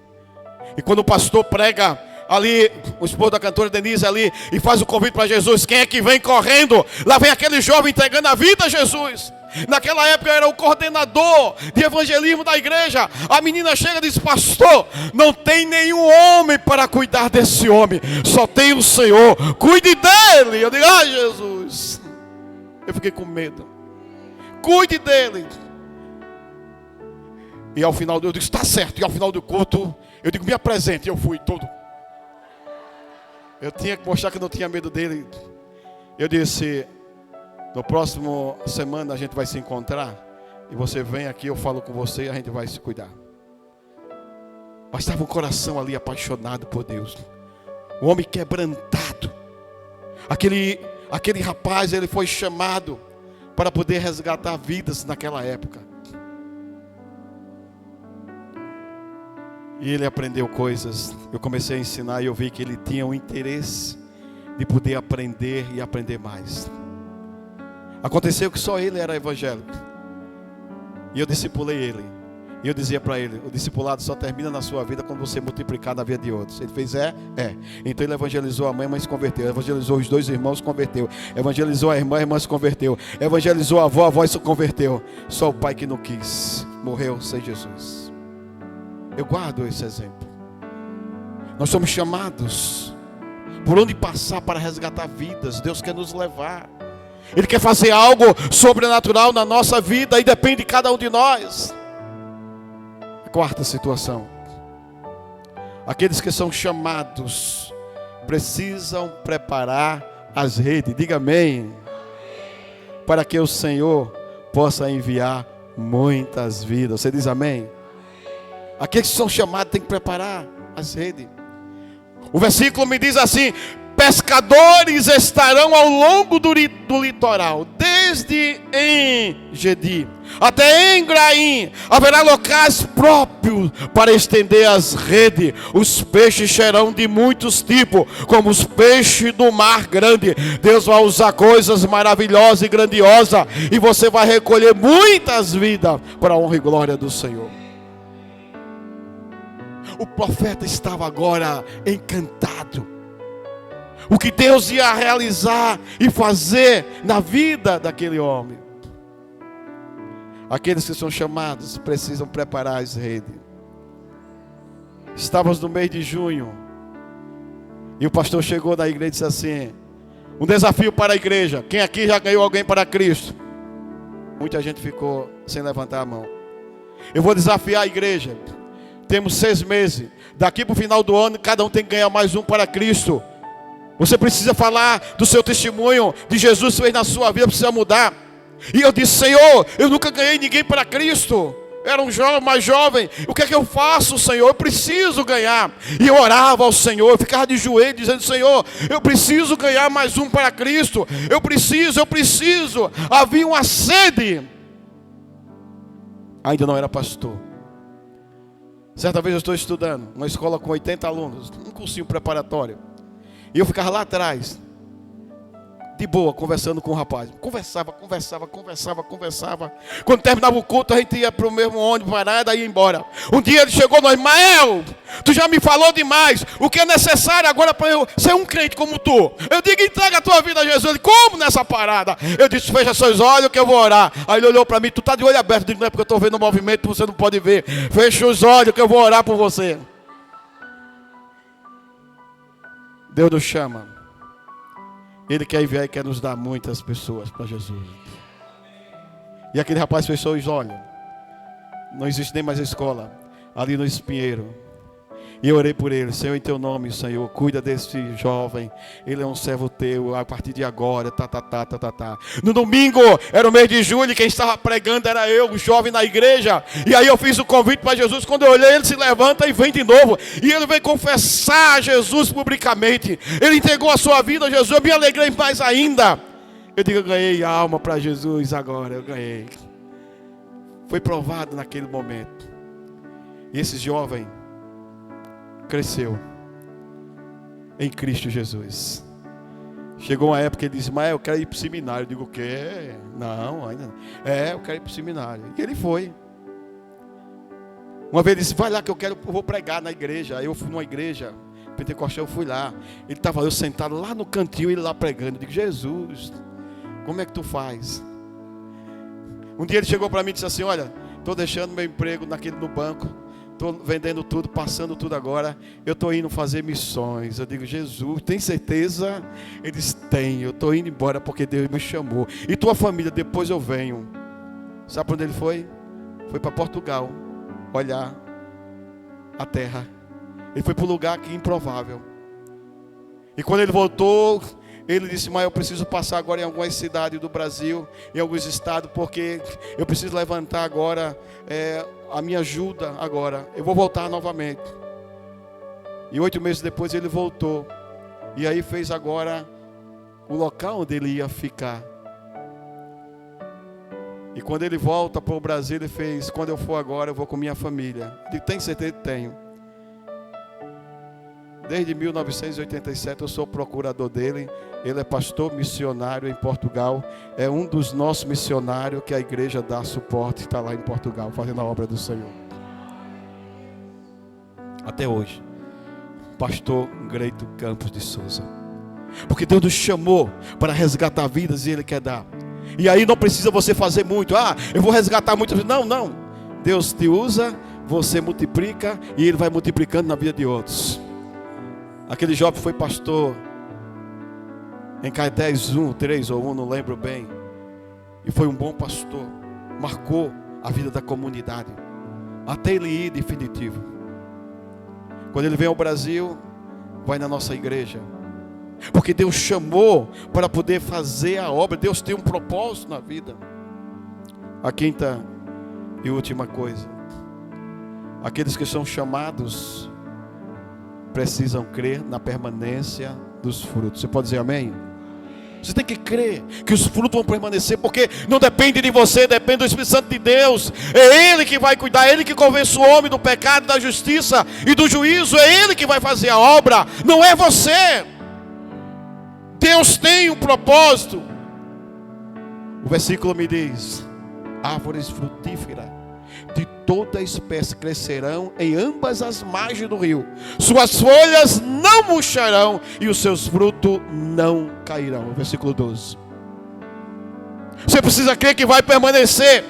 E quando o pastor prega ali, o esposo da cantora Denise ali, e faz o convite para Jesus, quem é que vem correndo? Lá vem aquele jovem entregando a vida a Jesus. Naquela época eu era o coordenador de evangelismo da igreja. A menina chega e diz, pastor, não tem nenhum homem para cuidar desse homem, só tem o Senhor, cuide dele. Eu digo, Jesus. Eu fiquei com medo. Cuide dele. E ao final, eu digo, está certo. E ao final do culto, eu digo, me apresente. E eu fui todo. Eu tinha que mostrar que eu não tinha medo dele. Eu disse, no próximo semana a gente vai se encontrar. E você vem aqui, eu falo com você e a gente vai se cuidar. Mas estava o coração ali apaixonado por Deus. O homem quebrantado. Aquele rapaz, ele foi chamado para poder resgatar vidas naquela época. E ele aprendeu coisas. Eu comecei a ensinar e eu vi que ele tinha um interesse de poder aprender e aprender mais. Aconteceu que só ele era evangélico. E eu discipulei ele. E eu dizia para ele, o discipulado só termina na sua vida quando você multiplicar na vida de outros. Ele fez, é. Então ele evangelizou a mãe se converteu. Evangelizou os 2 irmãos, se converteu. Evangelizou a irmã se converteu. Evangelizou a avó se converteu. Só o pai que não quis, morreu sem Jesus. Eu guardo esse exemplo. Nós somos chamados por onde passar para resgatar vidas. Deus quer nos levar. Ele quer fazer algo sobrenatural na nossa vida e depende de cada um de nós. A quarta situação. Aqueles que são chamados precisam preparar as redes. Diga amém. Para que o Senhor possa enviar muitas vidas. Você diz amém? Aqueles que são chamados têm que preparar as redes. O versículo me diz assim: pescadores estarão ao longo do litoral, desde En-Gedi até Engraim. Haverá locais próprios para estender as redes. Os peixes serão de muitos tipos, como os peixes do mar grande. Deus vai usar coisas maravilhosas e grandiosas, e você vai recolher muitas vidas para a honra e glória do Senhor. O profeta estava agora encantado. O que Deus ia realizar e fazer na vida daquele homem. Aqueles que são chamados precisam preparar as redes. Estávamos no mês de junho. E o pastor chegou na igreja e disse assim: um desafio para a igreja. Quem aqui já ganhou alguém para Cristo? Muita gente ficou sem levantar a mão. Eu vou desafiar a igreja. Temos 6 meses. Daqui para o final do ano, cada um tem que ganhar mais um para Cristo. Você precisa falar do seu testemunho, de Jesus fez na sua vida, precisa mudar. E eu disse: Senhor, eu nunca ganhei ninguém para Cristo. Era um jovem, mais jovem. O que é que eu faço, Senhor? Eu preciso ganhar. E eu orava ao Senhor, eu ficava de joelho dizendo: Senhor, eu preciso ganhar mais um para Cristo. Eu preciso. Havia uma sede. Ainda não era pastor. Certa vez eu estou estudando uma escola com 80 alunos, um cursinho preparatório. E eu ficava lá atrás, de boa, conversando com o rapaz. Conversava. Quando terminava o culto, a gente ia para o mesmo ônibus parado e ia embora. Um dia ele chegou nós: Ismael, tu já me falou demais. O que é necessário agora para eu ser um crente como tu? Eu digo: entrega a tua vida a Jesus. Ele: como nessa parada? Eu disse: fecha seus olhos que eu vou orar. Aí ele olhou para mim: tu está de olho aberto? Eu digo: não é porque eu estou vendo o movimento, você não pode ver. Fecha os olhos que eu vou orar por você. Deus nos chama. Ele quer enviar e quer nos dar muitas pessoas para Jesus. E aquele rapaz fechou os olhos. Não existe nem mais a escola. Ali no Espinheiro. E eu orei por ele: Senhor, em teu nome, Senhor, cuida desse jovem. Ele é um servo teu, a partir de agora, No domingo, era o mês de julho, quem estava pregando era eu, o jovem na igreja. E aí eu fiz o convite para Jesus. Quando eu olhei, ele se levanta e vem de novo. E ele veio confessar a Jesus publicamente. Ele entregou a sua vida a Jesus. Eu me alegrei mais ainda. Eu digo: eu ganhei alma para Jesus agora, eu ganhei. Foi provado naquele momento. E esse jovem cresceu em Cristo Jesus. Chegou uma época que ele disse: mas eu quero ir para o seminário. Eu digo: o quê? Não, ainda não. Eu quero ir para o seminário. E ele foi. Uma vez ele disse: vai lá que eu vou pregar na igreja. Aí eu fui numa igreja pentecostal, eu fui lá. Ele estava eu sentado lá no cantinho, ele lá pregando. Eu digo: Jesus, como é que tu faz? Um dia ele chegou para mim e disse assim: olha, estou deixando meu emprego no banco. Estou vendendo tudo, passando tudo agora. Eu estou indo fazer missões. Eu digo: Jesus, tem certeza? Ele disse: tenho. Eu estou indo embora porque Deus me chamou. E tua família, depois eu venho. Sabe para onde ele foi? Foi para Portugal. Olhar a terra. Ele foi para um lugar que é improvável. E quando ele voltou, ele disse: mas eu preciso passar agora em algumas cidades do Brasil, em alguns estados, porque eu preciso levantar agora a minha ajuda agora. Eu vou voltar novamente. E 8 meses depois ele voltou. E aí fez agora o local onde ele ia ficar. E quando ele volta para o Brasil, ele fez: quando eu for agora, eu vou com minha família. Ele tem certeza que tenho. Desde 1987 eu sou procurador dele. Ele é pastor missionário em Portugal. É um dos nossos missionários que a igreja dá suporte. Está lá em Portugal fazendo a obra do Senhor. Até hoje. Pastor Greito Campos de Souza. Porque Deus nos chamou para resgatar vidas e Ele quer dar. E aí não precisa você fazer muito. Eu vou resgatar muitas vidas. Não, não. Deus te usa, você multiplica e Ele vai multiplicando na vida de outros. Aquele jovem foi pastor em Caetés 1, 3 ou 1, não lembro bem. E foi um bom pastor. Marcou a vida da comunidade. Até ele ir definitivo. Quando ele vem ao Brasil, vai na nossa igreja. Porque Deus chamou para poder fazer a obra. Deus tem um propósito na vida. A quinta e última coisa. Aqueles que são chamados precisam crer na permanência dos frutos. Você pode dizer amém? Você tem que crer que os frutos vão permanecer, porque não depende de você, depende do Espírito Santo de Deus. É Ele que vai cuidar, é Ele que convence o homem do pecado, da justiça e do juízo. É Ele que vai fazer a obra, não é você. Deus tem um propósito. O versículo me diz: árvores frutíferas de toda espécie crescerão em ambas as margens do rio. Suas folhas não murcharão e os seus frutos não cairão. Versículo 12. Você precisa crer que vai permanecer.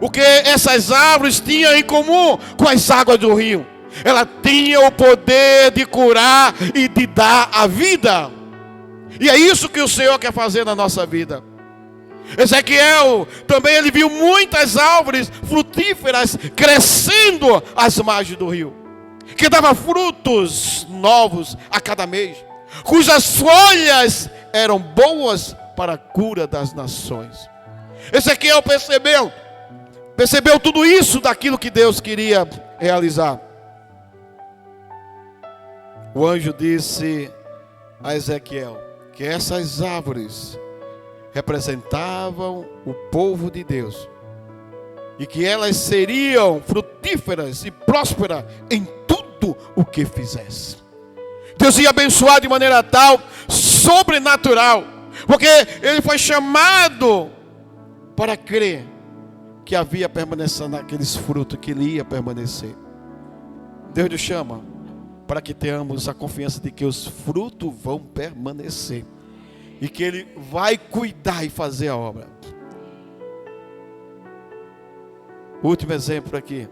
O que essas árvores tinham em comum com as águas do rio? Ela tinha o poder de curar e de dar a vida. E é isso que o Senhor quer fazer na nossa vida. Ezequiel também ele viu muitas árvores frutíferas crescendo às margens do rio, que dava frutos novos a cada mês, cujas folhas eram boas para a cura das nações. Ezequiel percebeu percebeu tudo isso daquilo que Deus queria realizar. O anjo disse a Ezequiel que essas árvores representavam o povo de Deus e que elas seriam frutíferas e prósperas em tudo o que fizesse. Deus ia abençoar de maneira tal, sobrenatural, porque ele foi chamado para crer que havia permanência naqueles frutos, que ele ia permanecer. Deus nos chama para que tenhamos a confiança de que os frutos vão permanecer e que ele vai cuidar e fazer a obra. Último exemplo aqui.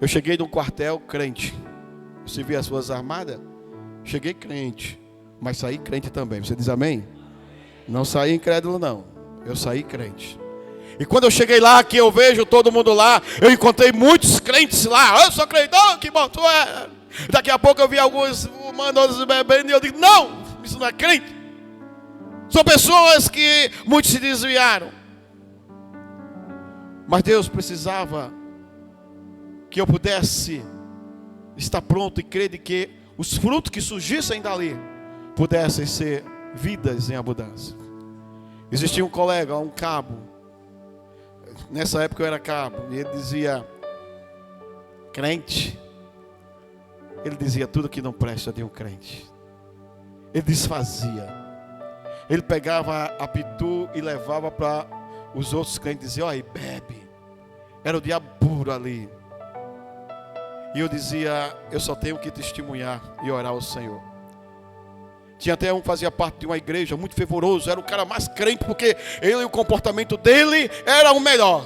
Eu cheguei num quartel crente. Você viu as Forças Armadas? Cheguei crente, mas saí crente também. Você diz amém? Não saí incrédulo não, eu saí crente. E quando eu cheguei lá, que eu vejo todo mundo lá, eu encontrei muitos crentes lá. Eu sou crente, oh, que bom, tu é. Daqui a pouco eu vi alguns humanos bebendo e eu digo, não, isso não é crente. São pessoas que muitos se desviaram. Mas Deus precisava que eu pudesse estar pronto e crer de que os frutos que surgissem dali pudessem ser vidas em abundância. Existia um colega, um cabo. Nessa época eu era cabo. E ele dizia, crente. Ele dizia tudo que não presta de um crente. Ele desfazia. Ele pegava a pitu e levava para os outros crentes. Dizia, olha, bebe. Era o diabo puro ali. E eu dizia, eu só tenho que testemunhar e orar ao Senhor. Tinha até um que fazia parte de uma igreja muito fervoroso, era o cara mais crente, porque ele, o comportamento dele era o melhor.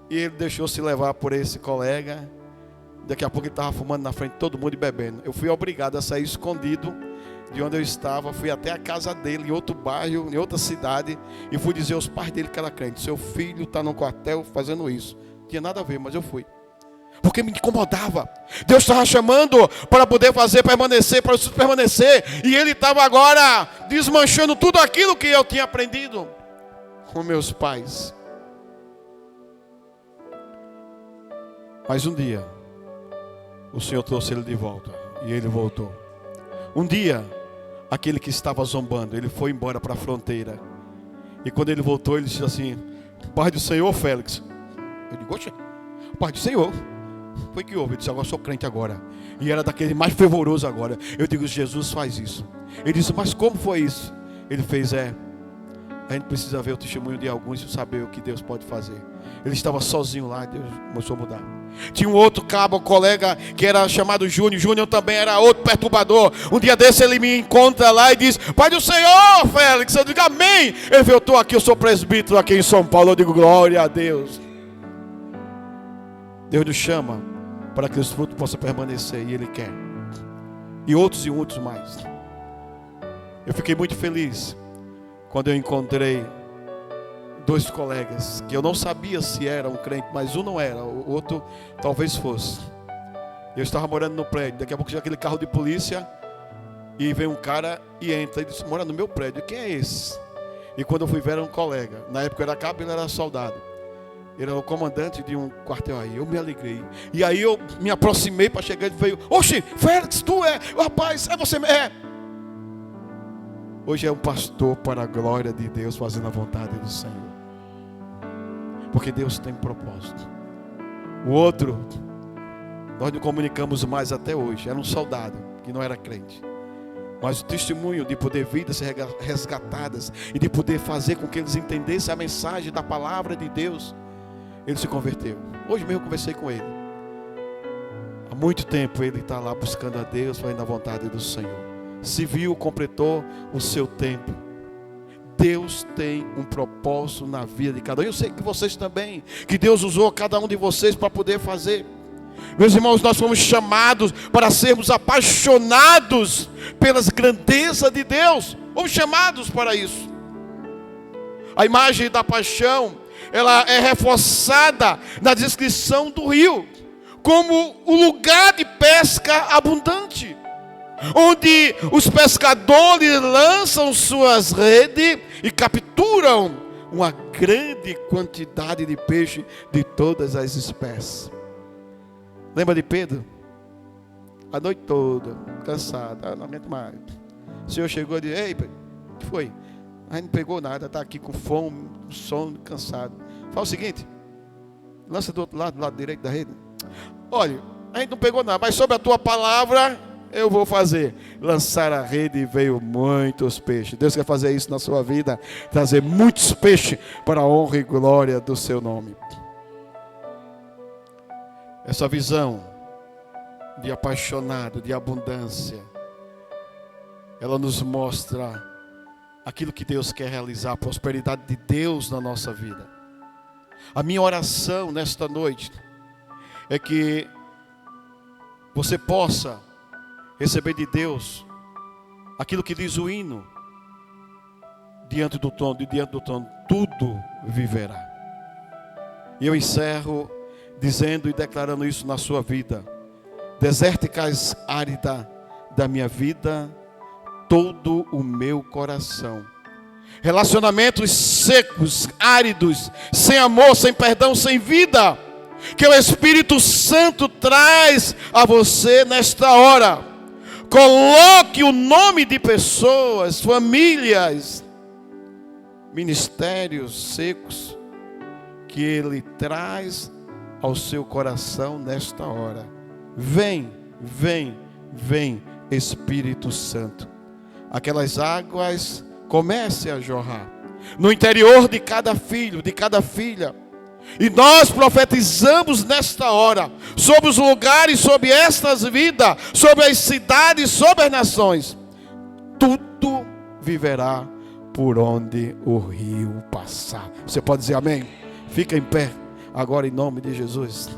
E ele deixou-se levar por esse colega. Daqui a pouco ele estava fumando na frente de todo mundo e bebendo. Eu fui obrigado a sair escondido de onde eu estava. Fui até a casa dele, em outro bairro, em outra cidade. E fui dizer aos pais dele que era crente. Seu filho está no quartel fazendo isso. Não tinha nada a ver, mas eu fui. Porque me incomodava. Deus estava chamando para poder fazer permanecer, para isso permanecer. E Ele estava agora desmanchando tudo aquilo que eu tinha aprendido com meus pais. Mas um dia, o Senhor trouxe ele de volta. E ele voltou. Um dia, aquele que estava zombando, ele foi embora para a fronteira. E quando ele voltou, ele disse assim, Pai do Senhor, Félix. Eu digo, oxe, Pai do Senhor. Foi que houve? Ele disse, agora sou crente agora. E era daquele mais fervoroso agora. Eu digo, Jesus faz isso. Ele disse, mas como foi isso? Ele fez, a gente precisa ver o testemunho de alguns e saber o que Deus pode fazer. Ele estava sozinho lá, Deus começou a mudar. Tinha um outro cabo, um colega, que era chamado Júnior. Júnior também era outro perturbador. Um dia desse ele me encontra lá e diz, Pai do Senhor, Félix. Eu digo, amém. Ele veio, eu estou aqui, eu sou presbítero aqui em São Paulo. Eu digo, glória a Deus. Deus nos chama para que os frutos possam permanecer, e Ele quer. E outros mais. Eu fiquei muito feliz quando eu encontrei dois colegas que eu não sabia se eram crentes, mas um não era, o outro talvez fosse. Eu estava morando no prédio, daqui a pouco tinha aquele carro de polícia e vem um cara e entra e disse, mora no meu prédio, quem é esse? E quando eu fui ver era um colega, na época eu era cabo e ele era soldado. Ele era o comandante de um quartel aí. Eu me alegrei. E aí eu me aproximei para chegar. Ele veio. Oxe, Félix, tu é. Rapaz, é você. É. Hoje é um pastor para a glória de Deus, fazendo a vontade do Senhor. Porque Deus tem propósito. O outro, nós não comunicamos mais até hoje. Era um soldado que não era crente. Mas o testemunho de poder vidas ser resgatadas e de poder fazer com que eles entendessem a mensagem da palavra de Deus. Ele se converteu. Hoje mesmo eu conversei com ele. Há muito tempo ele está lá buscando a Deus, fazendo a vontade do Senhor. Se viu, completou o seu tempo. Deus tem um propósito na vida de cada um. Eu sei que vocês também. Que Deus usou cada um de vocês para poder fazer. Meus irmãos, nós fomos chamados para sermos apaixonados pelas grandezas de Deus. Fomos chamados para isso. A imagem da paixão, ela é reforçada na descrição do rio, como o lugar de pesca abundante, onde os pescadores lançam suas redes e capturam uma grande quantidade de peixe de todas as espécies. Lembra de Pedro? A noite toda, cansado, não aguento mais. O Senhor chegou e disse: ei, Pedro, o que foi? A gente não pegou nada, está aqui com fome, com sono, cansado. Fala o seguinte: lança do outro lado, do lado direito da rede. Olha, a gente não pegou nada, mas sobre a tua palavra eu vou fazer. Lançar a rede e veio muitos peixes. Deus quer fazer isso na sua vida, trazer muitos peixes para a honra e glória do seu nome. Essa visão de apaixonado, de abundância, ela nos mostra aquilo que Deus quer realizar, a prosperidade de Deus na nossa vida. A minha oração nesta noite é que você possa receber de Deus aquilo que diz o hino: diante do trono, tudo viverá. E eu encerro dizendo e declarando isso na sua vida: desérticas árida da minha vida, todo o meu coração. Relacionamentos secos, áridos, sem amor, sem perdão, sem vida, que o Espírito Santo traz a você nesta hora. Coloque o nome de pessoas, famílias, ministérios secos, que Ele traz ao seu coração nesta hora. Vem, vem, vem, Espírito Santo. Aquelas águas comecem a jorrar no interior de cada filho, de cada filha. E nós profetizamos nesta hora sobre os lugares, sobre estas vidas, sobre as cidades, sobre as nações. Tudo viverá por onde o rio passar. Você pode dizer amém? Fica em pé agora em nome de Jesus.